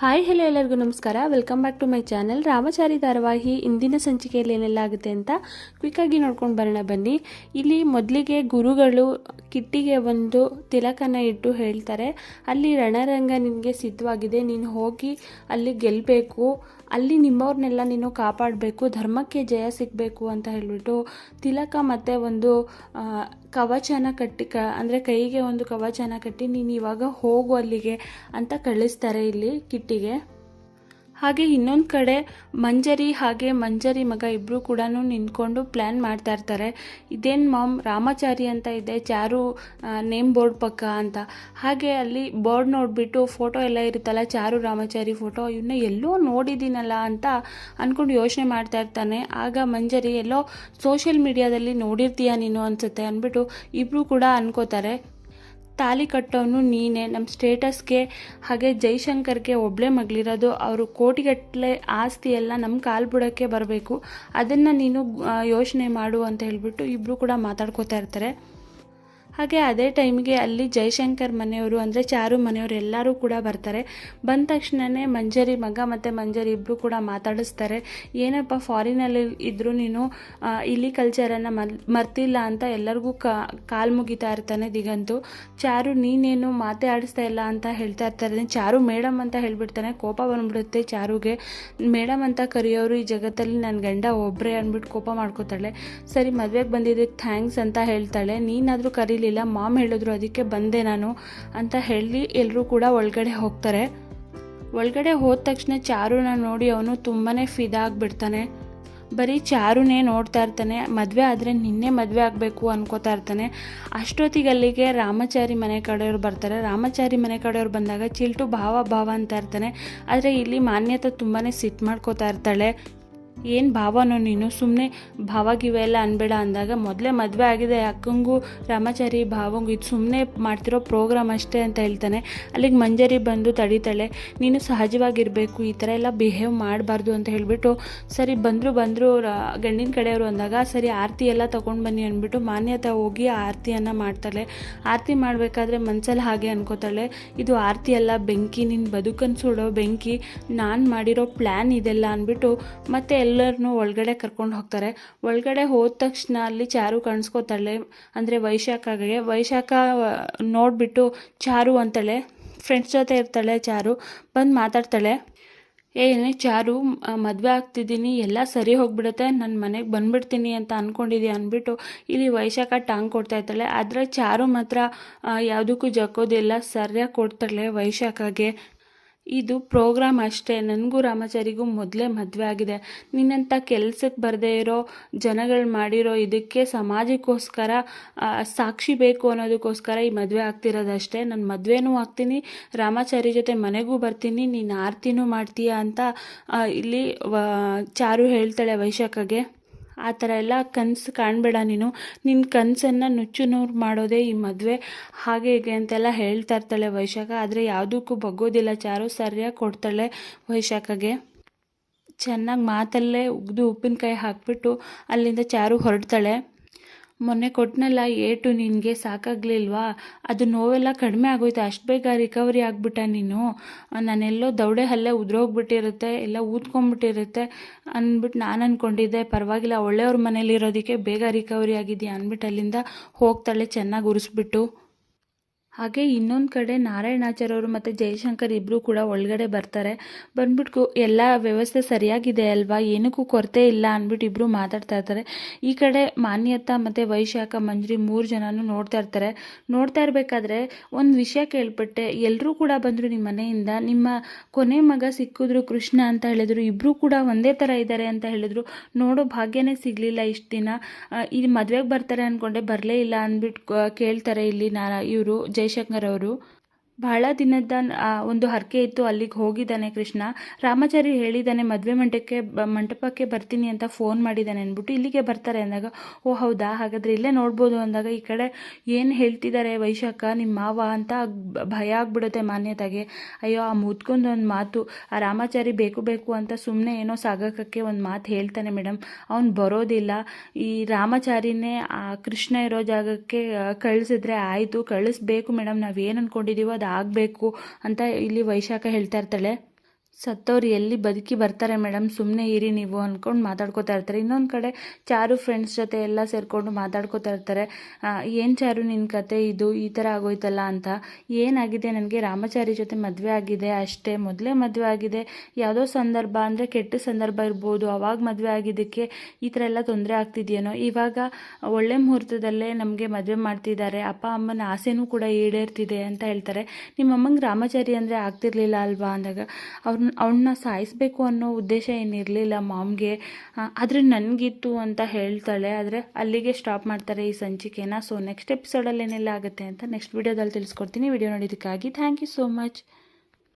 Hi hello ಎಲ್ಲರಿಗೂ ನಮಸ್ಕಾರ. Welcome back to my channel. Ramachari ಧಾರಾವಾಹಿ ಇಂದಿನ ಸಂಚಿಕೆಯಲ್ಲಿ ಏನೆಲ್ಲ ಆಗುತ್ತೆ ಅಂತ ಕ್ವಿಕ್ಕಾಗಿ ನೋಡ್ಕೊಂಡು ಬರೋಣ ಬನ್ನಿ. ಇಲ್ಲಿ ಮೊದಲಿಗೆ ಗುರುಗಳು ಕಿಟ್ಟಿಗೆ ಒಂದು ತಿಲಕನ ಇಟ್ಟು ಹೇಳ್ತಾರೆ, ಅಲ್ಲಿ ರಣರಂಗ ನಿನಗೆ ಸಿದ್ಧವಾಗಿದೆ, ನೀನು ಹೋಗಿ ಅಲ್ಲಿ ಗೆಲ್ಲಬೇಕು, ಅಲ್ಲಿ ನಿಮ್ಮವ್ರನ್ನೆಲ್ಲ ನೀನು ಕಾಪಾಡಬೇಕು, ಧರ್ಮಕ್ಕೆ ಜಯ ಸಿಗಬೇಕು ಅಂತ ಹೇಳಿಬಿಟ್ಟು ತಿಲಕ ಮತ್ತು ಒಂದು ಕವಚನ ಕಟ್ಟಿ ಅಂದರೆ ಕೈಗೆ ಒಂದು ಕವಚನ ಕಟ್ಟಿ ನೀನು ಇವಾಗ ಹೋಗು ಅಲ್ಲಿಗೆ ಅಂತ ಕಳಿಸ್ತಾರೆ ಇಲ್ಲಿ ಕಿಟ್ಟಿಗೆ. ಹಾಗೆ ಇನ್ನೊಂದು ಕಡೆ ಮಂಜರಿ ಮಗ ಇಬ್ಬರು ಕೂಡ ನಿಂತ್ಕೊಂಡು ಪ್ಲ್ಯಾನ್ ಮಾಡ್ತಾ ಇರ್ತಾರೆ. ಇದೇನು ಮಾಮ್ ರಾಮಾಚಾರಿ ಅಂತ ಇದೆ, ಚಾರು ನೇಮ್ ಬೋರ್ಡ್ ಪಕ್ಕ ಅಂತ. ಹಾಗೆ ಅಲ್ಲಿ ಬೋರ್ಡ್ ನೋಡಿಬಿಟ್ಟು ಫೋಟೋ ಎಲ್ಲ ಇರುತ್ತಲ್ಲ, ಚಾರು ರಾಮಾಚಾರಿ ಫೋಟೋ, ಇವನ್ನ ಎಲ್ಲೋ ನೋಡಿದ್ದೀನಲ್ಲ ಅಂತ ಅಂದ್ಕೊಂಡು ಯೋಚನೆ ಮಾಡ್ತಾ ಇರ್ತಾನೆ. ಆಗ ಮಂಜರಿ ಎಲ್ಲೋ ಸೋಷಿಯಲ್ ಮೀಡಿಯಾದಲ್ಲಿ ನೋಡಿರ್ತೀಯ ನೀನು ಅನಿಸುತ್ತೆ ಅಂದ್ಬಿಟ್ಟು ಇಬ್ಬರು ಕೂಡ ಅನ್ಕೋತಾರೆ. ತಾಲಿ ಕಟ್ಟೋನು ನೀನೇ, ನಮ್ಮ ಸ್ಟೇಟಸ್ಗೆ ಹಾಗೆ ಜೈಶಂಕರ್ಗೆ ಒಬ್ಬಳೇ ಮಗಳಿರೋದು, ಅವರು ಕೋಟಿಗಟ್ಟಲೆ ಆಸ್ತಿ ಎಲ್ಲ ನಮ್ಮ ಕಾಲು ಬುಡಕ್ಕೆ ಬರಬೇಕು, ಅದನ್ನು ನೀನು ಯೋಚನೆ ಮಾಡು ಅಂತ ಹೇಳಿಬಿಟ್ಟು ಇಬ್ಬರು ಕೂಡ ಮಾತಾಡ್ಕೋತಾ ಇರ್ತಾರೆ. ಹಾಗೆ ಅದೇ ಟೈಮಿಗೆ ಅಲ್ಲಿ ಜೈಶಂಕರ್ ಮನೆಯವರು ಅಂದರೆ ಚಾರು ಮನೆಯವರು ಎಲ್ಲರೂ ಕೂಡ ಬರ್ತಾರೆ. ಬಂದ ತಕ್ಷಣವೇ ಮಂಜರಿ ಮಗ ಮತ್ತು ಮಂಜರಿ ಇಬ್ಬರು ಕೂಡ ಮಾತಾಡಿಸ್ತಾರೆ. ಏನಪ್ಪ ಫಾರಿನಲ್ಲಿ ಇದ್ದರೂ ನೀನು ಇಲ್ಲಿ ಕಲ್ಚರನ್ನು ಮರ್ತಿಲ್ಲ ಅಂತ ಎಲ್ಲರಿಗೂ ಕಾಲು ಮುಗಿತಾ ಇರ್ತಾನೆ ದಿಗಂತು. ಚಾರು ನೀನೇನು ಮಾತೇ ಆಡಿಸ್ತಾ ಇಲ್ಲ ಅಂತ ಹೇಳ್ತಾ ಇರ್ತಾರೆ. ಚಾರು ಮೇಡಮ್ ಅಂತ ಹೇಳ್ಬಿಡ್ತಾನೆ. ಕೋಪ ಬಂದ್ಬಿಡುತ್ತೆ ಚಾರುಗೆ. ಮೇಡಮ್ ಅಂತ ಕರೆಯೋರು ಈ ಜಗತ್ತಲ್ಲಿ ನನ್ನ ಗಂಡ ಒಬ್ಬರೇ ಅಂದ್ಬಿಟ್ಟು ಕೋಪ ಮಾಡ್ಕೋತಾಳೆ. ಸರಿ ಮದುವೆಗೆ ಬಂದಿದ್ದಕ್ಕೆ ಥ್ಯಾಂಕ್ಸ್ ಅಂತ ಹೇಳ್ತಾಳೆ. ನೀನಾದರೂ ಕರೀಲಿ, ಮಾಮ್ ಹೇಳಿದ್ರು ಅದಕ್ಕೆ ಬಂದೆ ನಾನು ಅಂತ ಹೇಳಿ ಎಲ್ಲರೂ ಕೂಡ ಒಳಗಡೆ ಹೋಗ್ತಾರೆ. ಒಳಗಡೆ ಹೋದ ತಕ್ಷಣ ಚಾರುನ ನೋಡಿ ಅವನು ತುಂಬಾ ಫಿದಾ ಆಗಿಬಿಡ್ತಾನೆ. ಬರೀ ಚಾರುನೇ ನೋಡ್ತಾ ಇರ್ತಾನೆ. ಮದುವೆ ಆದರೆ ನಿನ್ನೆ ಮದುವೆ ಆಗಬೇಕು ಅನ್ಕೋತಾ ಇರ್ತಾನೆ. ಅಷ್ಟೊತ್ತಿಗೆ ಅಲ್ಲಿಗೆ ರಾಮಾಚಾರಿ ಮನೆ ಕಡೆಯವ್ರು ಬರ್ತಾರೆ. ರಾಮಾಚಾರಿ ಮನೆ ಕಡೆಯವ್ರು ಬಂದಾಗ ಚಿಲ್ಟು ಭಾವ ಅಂತ ಇರ್ತಾನೆ. ಆದರೆ ಇಲ್ಲಿ ಮಾನ್ಯತೆ ತುಂಬಾ ಸಿಟ್ಟು ಮಾಡ್ಕೋತಾ ಇರ್ತಾಳೆ. ಏನು ಭಾವನೋ ನೀನು, ಸುಮ್ಮನೆ ಭಾವಾಗಿವೆ ಎಲ್ಲ ಅನ್ಬೇಡ ಅಂದಾಗ, ಮೊದಲೇ ಮದುವೆ ಆಗಿದೆ ಅಕ್ಕಂಗೂ ರಾಮಾಚಾರಿ ಭಾವಂಗೂ, ಇದು ಸುಮ್ಮನೆ ಮಾಡ್ತಿರೋ ಪ್ರೋಗ್ರಾಮ್ ಅಷ್ಟೇ ಅಂತ ಹೇಳ್ತಾನೆ. ಅಲ್ಲಿಗೆ ಮಂಜರಿ ಬಂದು ತಡೀತಾಳೆ. ನೀನು ಸಹಜವಾಗಿರಬೇಕು, ಈ ಥರ ಎಲ್ಲ ಬಿಹೇವ್ ಮಾಡಬಾರ್ದು ಅಂತ ಹೇಳಿಬಿಟ್ಟು ಸರಿ ಬಂದರು ಗಂಡಿನ ಕಡೆಯವರು ಅಂದಾಗ ಸರಿ ಆರತಿ ಎಲ್ಲ ತೊಗೊಂಡು ಬನ್ನಿ ಅಂದ್ಬಿಟ್ಟು ಮಾನ್ಯತೆ ಹೋಗಿ ಆರತಿಯನ್ನು ಮಾಡ್ತಾಳೆ. ಆರತಿ ಮಾಡಬೇಕಾದ್ರೆ ಮನಸ್ಸಲ್ಲಿ ಹಾಗೆ ಅನ್ಕೋತಾಳೆ, ಇದು ಆರತಿ ಅಲ್ಲ ಬೆಂಕಿ, ನಿನ್ನ ಬದುಕನ್ನು ಸುಡೋ ಬೆಂಕಿ, ನಾನು ಮಾಡಿರೋ ಪ್ಲ್ಯಾನ್ ಇದೆಲ್ಲ ಅಂದ್ಬಿಟ್ಟು ಮತ್ತೆ ಎಲ್ಲರನ್ನೂ ಒಳಗಡೆ ಕರ್ಕೊಂಡು ಹೋಗ್ತಾರೆ. ಒಳಗಡೆ ಹೋದ ತಕ್ಷಣ ಅಲ್ಲಿ ಚಾರು ಕಾಣಿಸ್ಕೋತಾಳೆ, ಅಂದರೆ ವೈಶಾಖ ನೋಡಿಬಿಟ್ಟು ಚಾರು ಅಂತಾಳೆ. ಫ್ರೆಂಡ್ಸ್ ಜೊತೆ ಇರ್ತಾಳೆ ಚಾರು. ಬಂದು ಮಾತಾಡ್ತಾಳೆ, ಏನೇ ಚಾರು ಮದುವೆ ಆಗ್ತಿದ್ದೀನಿ, ಎಲ್ಲ ಸರಿ ಹೋಗ್ಬಿಡುತ್ತೆ, ನನ್ನ ಮನೆಗೆ ಬಂದುಬಿಡ್ತೀನಿ ಅಂತ ಅಂದ್ಕೊಂಡಿದ್ದೀಯ ಅಂದ್ಬಿಟ್ಟು ಇಲ್ಲಿ ವೈಶಾಖ ಟಾಂಗ್ ಕೊಡ್ತಾ ಇರ್ತಾಳೆ. ಆದರೆ ಚಾರು ಮಾತ್ರ ಯಾವುದಕ್ಕೂ ಜಕ್ಕೋದಿಲ್ಲ, ಸರಿಯಾಗಿ ಕೊಡ್ತಾಳೆ ವೈಶಾಖಗೆ. ಇದು ಪ್ರೋಗ್ರಾಮ್ ಅಷ್ಟೇ, ನನಗೂ ರಾಮಾಚಾರಿಗೂ ಮೊದಲೇ ಮದುವೆ ಆಗಿದೆ, ನಿನ್ನಂಥ ಕೆಲಸಕ್ಕೆ ಬರದೇ ಇರೋ ಜನಗಳು ಮಾಡಿರೋ ಇದಕ್ಕೆ ಸಮಾಜಕ್ಕೋಸ್ಕರ ಸಾಕ್ಷಿ ಬೇಕು ಅನ್ನೋದಕ್ಕೋಸ್ಕರ ಈ ಮದುವೆ ಆಗ್ತಿರೋದಷ್ಟೇ. ನಾನು ಮದುವೆನೂ ಆಗ್ತೀನಿ, ರಾಮಾಚಾರಿ ಜೊತೆ ಮನೆಗೂ ಬರ್ತೀನಿ, ನೀನು ಆರತಿನೂ ಮಾಡ್ತೀಯ ಅಂತ ಇಲ್ಲಿ ಚಾರು ಹೇಳ್ತಾಳೆ ವೈಶಾಖಗೆ. ಆ ಥರ ಎಲ್ಲ ಕನಸು ಕಾಣಬೇಡ ನೀನು, ನಿನ್ನ ಕನಸನ್ನು ನುಚ್ಚು ನೂರು ಮಾಡೋದೇ ಈ ಮದುವೆ, ಹಾಗೆ ಹೀಗೆ ಅಂತೆಲ್ಲ ಹೇಳ್ತಾ ಇರ್ತಾಳೆ ವೈಶಾಖ. ಆದರೆ ಯಾವುದಕ್ಕೂ ಬಗ್ಗೋದಿಲ್ಲ ಚಾರು, ಸರಿಯಾಗಿ ಕೊಡ್ತಾಳೆ ವೈಶಾಖಗೆ. ಚೆನ್ನಾಗಿ ಮಾತಲ್ಲೇ ಉಗ್ದು ಉಪ್ಪಿನಕಾಯಿ ಹಾಕ್ಬಿಟ್ಟು ಅಲ್ಲಿಂದ ಚಾರು ಹೊರಡ್ತಾಳೆ. ಮೊನ್ನೆ ಕೊಟ್ಟನಲ್ಲ ಏಟು ನಿನಗೆ ಸಾಕಾಗಲಿಲ್ವಾ, ಅದು ನೋವೆಲ್ಲ ಕಡಿಮೆ ಆಗೋಯ್ತು, ಅಷ್ಟು ಬೇಗ ರಿಕವರಿ ಆಗಿಬಿಟ್ಟ ನೀನು, ನಾನೆಲ್ಲೋ ದೌಡೆ ಹಲ್ಲೆ ಉದ್ರೋಗ್ಬಿಟ್ಟಿರುತ್ತೆ, ಎಲ್ಲ ಊದ್ಕೊಂಡ್ಬಿಟ್ಟಿರುತ್ತೆ ಅಂದ್ಬಿಟ್ಟು ನಾನು ಅಂದ್ಕೊಂಡಿದ್ದೆ, ಪರವಾಗಿಲ್ಲ ಒಳ್ಳೆಯವ್ರ ಮನೇಲಿರೋದಕ್ಕೆ ಬೇಗ ರಿಕವರಿ ಆಗಿದೆಯಾ ಅಂದ್ಬಿಟ್ಟು ಅಲ್ಲಿಂದ ಹೋಗ್ತಾಳೆ ಚೆನ್ನಾಗಿ ಉರಿಸ್ಬಿಟ್ಟು. ಹಾಗೆ ಇನ್ನೊಂದು ಕಡೆ ನಾರಾಯಣಾಚಾರ್ಯವರು ಮತ್ತು ಜಯಶಂಕರ್ ಇಬ್ಬರು ಕೂಡ ಒಳಗಡೆ ಬರ್ತಾರೆ. ಬಂದ್ಬಿಟ್ಟು ಎಲ್ಲ ವ್ಯವಸ್ಥೆ ಸರಿಯಾಗಿದೆ ಅಲ್ವಾ, ಏನಕ್ಕೂ ಕೊರತೆ ಇಲ್ಲ ಅಂದ್ಬಿಟ್ಟು ಇಬ್ಬರು ಮಾತಾಡ್ತಾ ಇರ್ತಾರೆ. ಈ ಕಡೆ ಮಾನ್ಯತಾ ಮತ್ತು ವೈಶಾಖ ಮಂಜರಿ 3 ಜನನೂ ನೋಡ್ತಾ ಇರಬೇಕಾದ್ರೆ ಒಂದು ವಿಷಯ ಕೇಳ್ಪಟ್ಟೆ, ಎಲ್ಲರೂ ಕೂಡ ಬಂದರು ನಿಮ್ಮ ಮನೆಯಿಂದ, ನಿಮ್ಮ ಕೊನೆ ಮಗ ಸಿಕ್ಕಿದ್ರು ಕೃಷ್ಣ ಅಂತ ಹೇಳಿದ್ರು, ಇಬ್ಬರು ಕೂಡ ಒಂದೇ ಥರ ಇದ್ದಾರೆ ಅಂತ ಹೇಳಿದ್ರು, ನೋಡೋ ಭಾಗ್ಯನೇ ಸಿಗಲಿಲ್ಲ ಇಷ್ಟು ದಿನ, ಇಲ್ಲಿ ಮದುವೆಗೆ ಬರ್ತಾರೆ ಅಂದ್ಕೊಂಡೆ ಬರಲೇ ಇಲ್ಲ ಅಂದ್ಬಿಟ್ಟು ಕೇಳ್ತಾರೆ ಇಲ್ಲಿ ಇವರು ಜಯಶಂಕರ್ ಅವರು. ಬಹಳ ದಿನದ ಒಂದು ಹರಕೆ ಇತ್ತು, ಅಲ್ಲಿಗೆ ಹೋಗಿದ್ದಾನೆ ಕೃಷ್ಣ. ರಾಮಾಚಾರಿ ಹೇಳಿದ್ದಾನೆ ಮದುವೆ ಮಂಟಪಕ್ಕೆ ಬರ್ತೀನಿ ಅಂತ ಫೋನ್ ಮಾಡಿದ್ದಾನೆ ಅಂದ್ಬಿಟ್ಟು ಇಲ್ಲಿಗೆ ಬರ್ತಾರೆ ಅಂದಾಗ, ಓ ಹೌದಾ, ಹಾಗಾದರೆ ಇಲ್ಲೇ ನೋಡ್ಬೋದು ಅಂದಾಗ ಈ ಕಡೆ ಏನು ಹೇಳ್ತಿದ್ದಾರೆ ವೈಶಾಖ ನಿಮ್ಮ ಮಾವ ಅಂತ ಭಯ ಆಗ್ಬಿಡುತ್ತೆ ಮಾನ್ಯತೆಗೆ. ಅಯ್ಯೋ ಆ ಮುದ್ಕೊಂದೊಂದು ಮಾತು, ಆ ರಾಮಾಚಾರಿ ಬೇಕು ಅಂತ ಸುಮ್ಮನೆ ಏನೋ ಸಾಗಕಕ್ಕೆ ಒಂದು ಮಾತು ಹೇಳ್ತಾನೆ ಮೇಡಮ್, ಅವ್ನು ಬರೋದಿಲ್ಲ, ಈ ರಾಮಾಚಾರಿನೇ ಆ ಕೃಷ್ಣ ಇರೋ ಜಾಗಕ್ಕೆ ಕಳಿಸಿದ್ರೆ ಆಯಿತು, ಕಳಿಸ್ಬೇಕು ಮೇಡಮ್, ನಾವೇನು ಅಂದ್ಕೊಂಡಿದ್ದೀವೋ ಅದು ಆಗಬೇಕು ಅಂತ ಇಲ್ಲಿ ವೈಶಾಖ ಹೇಳ್ತಾ ಇರ್ತಾಳೆ. ಸತ್ತವ್ರು ಎಲ್ಲಿ ಬದುಕಿ ಬರ್ತಾರೆ ಮೇಡಮ್, ಸುಮ್ಮನೆ ಇರಿ ನೀವು ಅಂದ್ಕೊಂಡು ಮಾತಾಡ್ಕೋತಾ ಇರ್ತಾರೆ. ಇನ್ನೊಂದು ಕಡೆ ಚಾರು ಫ್ರೆಂಡ್ಸ್ ಜೊತೆ ಎಲ್ಲ ಸೇರಿಕೊಂಡು ಮಾತಾಡ್ಕೋತಾ ಇರ್ತಾರೆ. ಏನು ಚಾರು ನಿನ್ನ ಕತೆ, ಇದು ಈ ಥರ ಆಗೋಯ್ತಲ್ಲ ಅಂತ. ಏನಾಗಿದೆ, ನನಗೆ ರಾಮಚಾರಿ ಜೊತೆ ಮದುವೆ ಆಗಿದೆ ಅಷ್ಟೇ, ಮೊದಲೇ ಮದುವೆ ಆಗಿದೆ. ಯಾವುದೋ ಸಂದರ್ಭ ಅಂದರೆ ಕೆಟ್ಟ ಸಂದರ್ಭ ಇರ್ಬೋದು, ಅವಾಗ ಮದುವೆ ಆಗಿದ್ದಕ್ಕೆ ಈ ಥರ ಎಲ್ಲ ತೊಂದರೆ ಆಗ್ತಿದೆಯೇನೋ. ಇವಾಗ ಒಳ್ಳೆ ಮುಹೂರ್ತದಲ್ಲೇ ನಮಗೆ ಮದುವೆ ಮಾಡ್ತಿದ್ದಾರೆ, ಅಪ್ಪ ಅಮ್ಮನ ಆಸೆನೂ ಕೂಡ ಈಡೇರ್ತಿದೆ ಅಂತ ಹೇಳ್ತಾರೆ. ನಿಮ್ಮಮ್ಮಂಗೆ ರಾಮಚಾರಿ ಅಂದರೆ ಆಗ್ತಿರ್ಲಿಲ್ಲ ಅಲ್ವಾ ಅಂದಾಗ, ಅವಳನ್ನ ಸಾಯಿಸಬೇಕು ಅನ್ನೋ ಉದ್ದೇಶ ಏನಿರಲಿಲ್ಲ ಮಾಮ್ಗೆ, ಆದರೆ ನನಗಿತ್ತು ಅಂತ ಹೇಳ್ತಾಳೆ. ಆದರೆ ಅಲ್ಲಿಗೆ ಸ್ಟಾಪ್ ಮಾಡ್ತಾರೆ ಈ ಸಂಚಿಕೆನ. ಸೊ ನೆಕ್ಸ್ಟ್ ಎಪಿಸೋಡಲ್ಲಿ ಏನೆಲ್ಲ ಆಗುತ್ತೆ ಅಂತ ನೆಕ್ಸ್ಟ್ ವೀಡಿಯೋದಲ್ಲಿ ತಿಳಿಸ್ಕೊಡ್ತೀನಿ. ವಿಡಿಯೋ ನೋಡೋದಕ್ಕಾಗಿ ಥ್ಯಾಂಕ್ ಯು ಸೋ ಮಚ್.